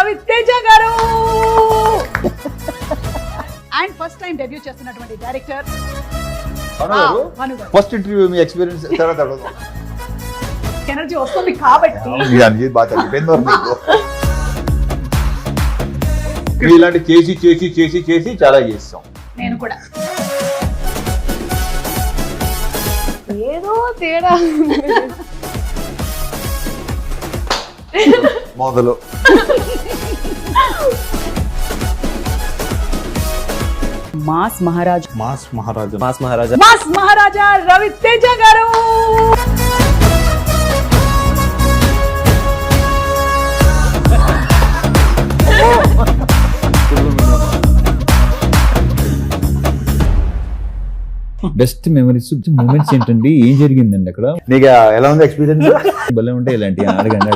రవితేజ గారు and first time debut చేస్తున్నటువంటి director first interview మీ experience తర్వాత ఎనర్జీ వస్తుంది కాబట్టి ఇలాంటి చేసి చేసి చేసి చేసి చాలా చేస్తాం. నేను కూడా ఏదో తేడా మొదలు మాస్ మహారాజ్ మాస్ మహారాజా రవితేజ గారు. బెస్ట్ మెమరీస్ మూమెంట్స్ ఏంటండి, ఏం జరిగిందండి అక్కడ? నీకు ఎలా ఉంది ఎక్స్పీరియన్స్? భలే ఉంటాయి ఇలాంటి అడగండి.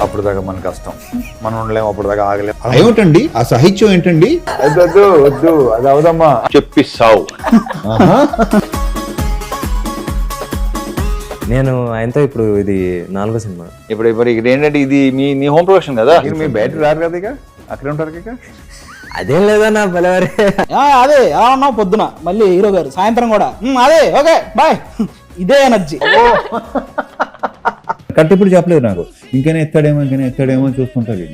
అప్పుడు దాకా మన కష్టం, మనం ఉండలేము, అప్పుడు దాకా ఆగలేము. ఏమిటండి ఆ సాహిత్యం ఏంటండి? వద్దు వద్దు అది అవదమ్మా, చెప్పిస్తావు. నేను ఆయనతో ఇప్పుడు ఇది 4వ సినిమా. ఇప్పుడు ఇక్కడ ఏంటంటే ఇది నీ హోమ్ ప్రొడక్షన్ కదా, మీ బ్యాటరీ రారు కదా, ఇక అక్కడే ఉంటారు ఇక. అదేం లేదన్నా బలవారే. అదే ఎలా ఉన్నావు పొద్దున, మళ్ళీ హీరో గారు సాయంత్రం కూడా అదే ఓకే బాయ్, ఇదే ఎనర్జీ. కట్టెప్పుడు చెప్పలేదు నాకు, ఇంకైనా ఎత్తాడేమో చూసుకుంటాడు.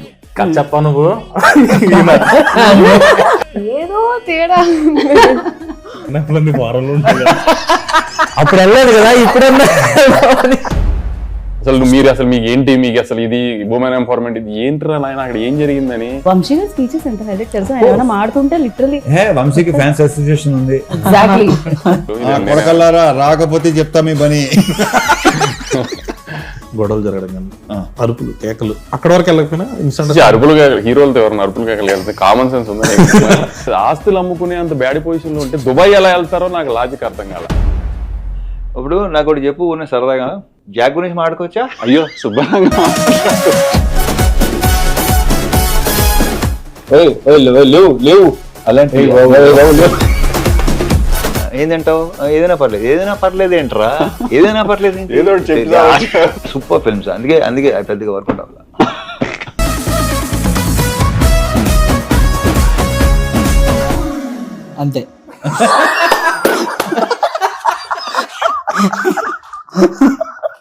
చెప్పా నువ్వు ఏదో తేడా అప్పుడు వెళ్ళలేదు కదా, ఇప్పుడన్నా. అసలు మీకు ఏంటి, మీకు అసలు ఇది ఉమెన్ ఎంపవర్మెంట్ ఇది ఏంటిరా నాయన, అక్కడ ఏం జరిగిందని? వంశీ గారి స్పీచెస్ ఎంత హైలైట్ తెలుసు, ఆయన ఏమైనా మాడుతుంటే లిటరలీ వంశీకి ఫ్యాన్స్ అసోసియేషన్ ఉంది. ఎగ్జాక్ట్లీ కొడకల్లారా రాకపోతే చెప్తా మీ పని. గొడవలు జరగడం కానీ అరుపులు కేకలు అక్కడ వరకు వెళ్ళకపోయినా ఇన్స్టెంట్ అరుపులు హీరోలతో ఎవరైనా అరుపులు కేకలు వెళ్తే కామన్ సెన్స్ ఉంది. ఆస్తులు అమ్ముకునే అంత బ్యాడ్ పొజిషన్ లో ఉంటే దుబాయ్ ఎలా వెళ్తారో నాకు లాజిక్ అర్థం కాల. ఇప్పుడు నాకు ఒకటి చెప్పు, ఉన్న సరదాగా జాక్ గురించి మాట్లాడుకోవచ్చా? అయ్యో శుభ్రంగా లేవు అలాంటి ఏంటంటావు? ఏదైనా పర్లేదు ఏంట్రా, ఏదైనా పర్లేదు ఏదో ఒకటి చెప్తా. సూపర్ ఫిల్మ్స్, అందుకే పెద్దగా వర్కౌట్ అవ్వాలి. అంతే